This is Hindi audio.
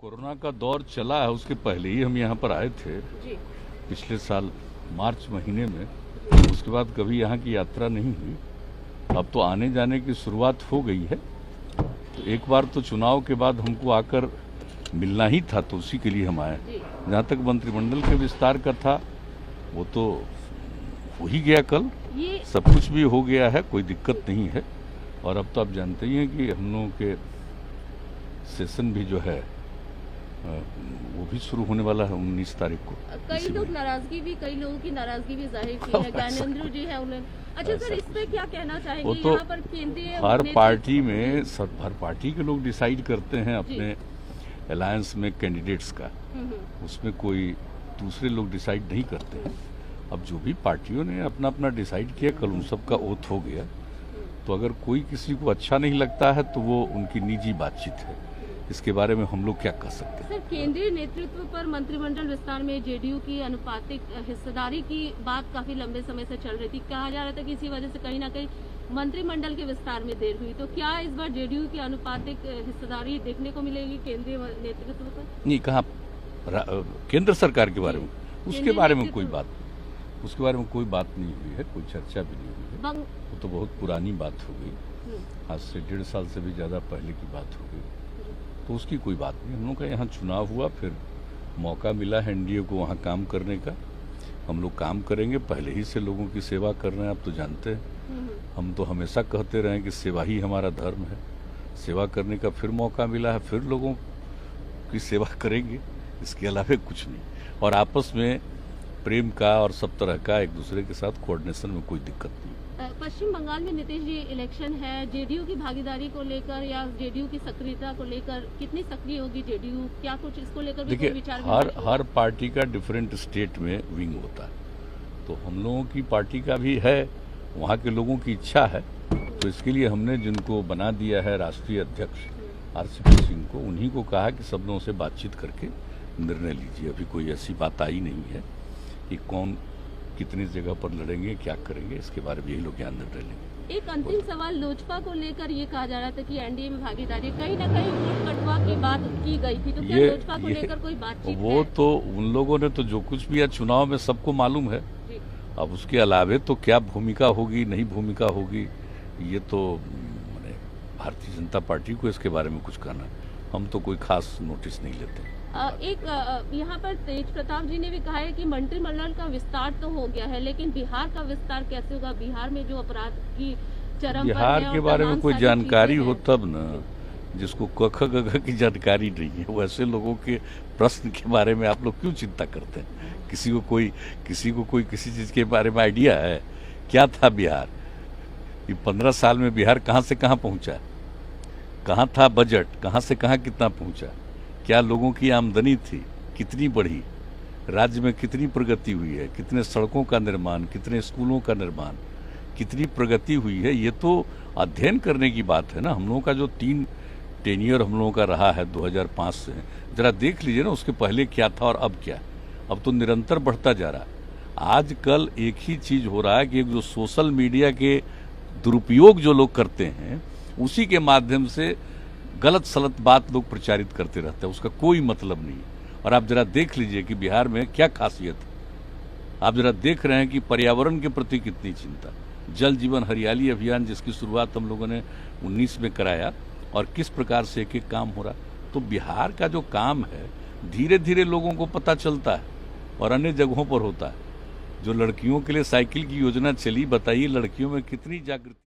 कोरोना का दौर चला है, उसके पहले ही हम यहाँ पर आए थे जी। पिछले साल मार्च महीने में। उसके बाद कभी यहाँ की यात्रा नहीं हुई। अब तो आने जाने की शुरुआत हो गई है। तो एक बार तो चुनाव के बाद हमको आकर मिलना ही था, तो उसी के लिए हम आए। जहाँ तक मंत्रिमंडल के विस्तार का था वो तो हो ही गया, कल सब कुछ भी हो गया है, कोई दिक्कत नहीं है। और अब तो आप जानते ही हैं कि हम लोगों के सेशन भी जो है वो भी शुरू होने वाला है 19 तारीख को। कई लोगों की नाराजगी भी जाहिर की है। ज्ञानेंद्र जी है उन्हें। अच्छा सर, इस पे क्या कहना चाहेंगे? वो तो यहाँ पर केंद्रीय हर पार्टी में हर पार्टी के लोग डिसाइड करते हैं अपने अलायंस में कैंडिडेट्स का। उसमें कोई दूसरे लोग डिसाइड नहीं करते हैं। अब जो भी पार्टियों ने अपना अपना डिसाइड किया, कल उन सब का ओथ हो गया। तो अगर कोई किसी को अच्छा नहीं लगता है तो वो उनकी निजी बातचीत है, इसके बारे में हम लोग क्या कर सकते हैं। सर, केंद्रीय नेतृत्व पर मंत्रिमंडल विस्तार में जेडीयू की अनुपातिक हिस्सेदारी की बात काफी लंबे समय से चल रही थी। कहा जा रहा था कि इसी वजह से कहीं ना कहीं मंत्रिमंडल के विस्तार में देर हुई। तो क्या इस बार जेडीयू की अनुपातिक हिस्सेदारी देखने को मिलेगी केंद्रीय नेतृत्व पर? नहीं, कहा केंद्र सरकार के बारे में, उसके बारे में कोई बात नहीं हुई है, कोई चर्चा भी नहीं हुई है। वो तो बहुत पुरानी बात हो गई, आज से 1.5 साल से भी ज्यादा पहले की बात हो गई। तो उसकी कोई बात नहीं। हम लोग का यहाँ चुनाव हुआ, फिर मौका मिला है एनडीए को वहाँ काम करने का। हम लोग काम करेंगे, पहले ही से लोगों की सेवा कर रहे हैं, आप तो जानते हैं। हम तो हमेशा कहते रहे कि सेवा ही हमारा धर्म है। सेवा करने का फिर मौका मिला है, फिर लोगों की सेवा करेंगे, इसके अलावा कुछ नहीं। और आपस में प्रेम का और सब तरह का एक दूसरे के साथ कोऑर्डिनेशन में कोई दिक्कत नहीं। पश्चिम बंगाल में नीतीश जी इलेक्शन है, जेडीयू की भागीदारी को लेकर या जेडीयू की सक्रियता को लेकर कितनी सक्रिय होगी जेडीयू? क्या कुछ इसको लेकर भी कोई विचार? हर पार्टी का डिफरेंट स्टेट में विंग होता है, तो हम लोगों की पार्टी का भी है, वहाँ के लोगों की इच्छा है। तो इसके लिए हमने जिनको बना दिया है राष्ट्रीय अध्यक्ष आरसीपी सिंह को, उन्हीं को कहा कि सब लोगों से बातचीत करके निर्णय लीजिए। अभी कोई ऐसी बात आई नहीं है कि कौन कितनी जगह पर लड़ेंगे, क्या करेंगे, इसके बारे में यही लोग यहाँ निर्णय लेंगे। एक अंतिम सवाल, लोजपा को लेकर ये कहा जा रहा था कि एनडीए में भागीदारी कहीं ना कहीं वोट कटवा की बात की गई थी। तो क्या लोजपा को लेकर कोई बातचीत वो है? तो उन लोगों ने तो जो कुछ भी है चुनाव में सबको मालूम है। अब उसके अलावे तो क्या भूमिका होगी, नहीं भूमिका होगी, ये तो भारतीय जनता पार्टी को इसके बारे में कुछ कहना। हम तो कोई खास नोटिस नहीं लेते। यहाँ पर तेज प्रताप जी ने भी कहा है कि मंत्रिमंडल का विस्तार तो हो गया है, लेकिन बिहार का विस्तार कैसे होगा? बिहार में जो अपराध की चरम बिहार के बारे में कोई जानकारी हो तब न, जिसको कख गघ की जानकारी नहीं है, वैसे लोगों के प्रश्न के बारे में आप लोग क्यों चिंता करते हैं? किसी को कोई किसी चीज के बारे में आइडिया है? क्या था बिहार? ये 15 साल में बिहार कहाँ से कहाँ पहुंचा? कहाँ था बजट? कहाँ से कहाँ कितना पहुंचा? क्या लोगों की आमदनी थी, कितनी बढ़ी, राज्य में कितनी प्रगति हुई है, कितने सड़कों का निर्माण, कितने स्कूलों का निर्माण, कितनी प्रगति हुई है, ये तो अध्ययन करने की बात है ना। हम लोगों का जो 3 टेन्योर हम लोगों का रहा है 2005 से, जरा देख लीजिए ना, उसके पहले क्या था और अब क्या। अब तो निरंतर बढ़ता जा रहा है। आजकल एक ही चीज हो रहा है कि जो सोशल मीडिया के दुरुपयोग जो लोग करते हैं, उसी के माध्यम से गलत सलत बात लोग प्रचारित करते रहते हैं, उसका कोई मतलब नहीं। और आप जरा देख लीजिए कि बिहार में क्या खासियत है। आप जरा देख रहे हैं कि पर्यावरण के प्रति कितनी चिंता, जल जीवन हरियाली अभियान जिसकी शुरुआत हम लोगों ने 19 में कराया, और किस प्रकार से एक एक काम हो रहा। तो बिहार का जो काम है धीरे धीरे लोगों को पता चलता है और अन्य जगहों पर होता है। जो लड़कियों के लिए साइकिल की योजना चली, बताइए लड़कियों में कितनी जागृति।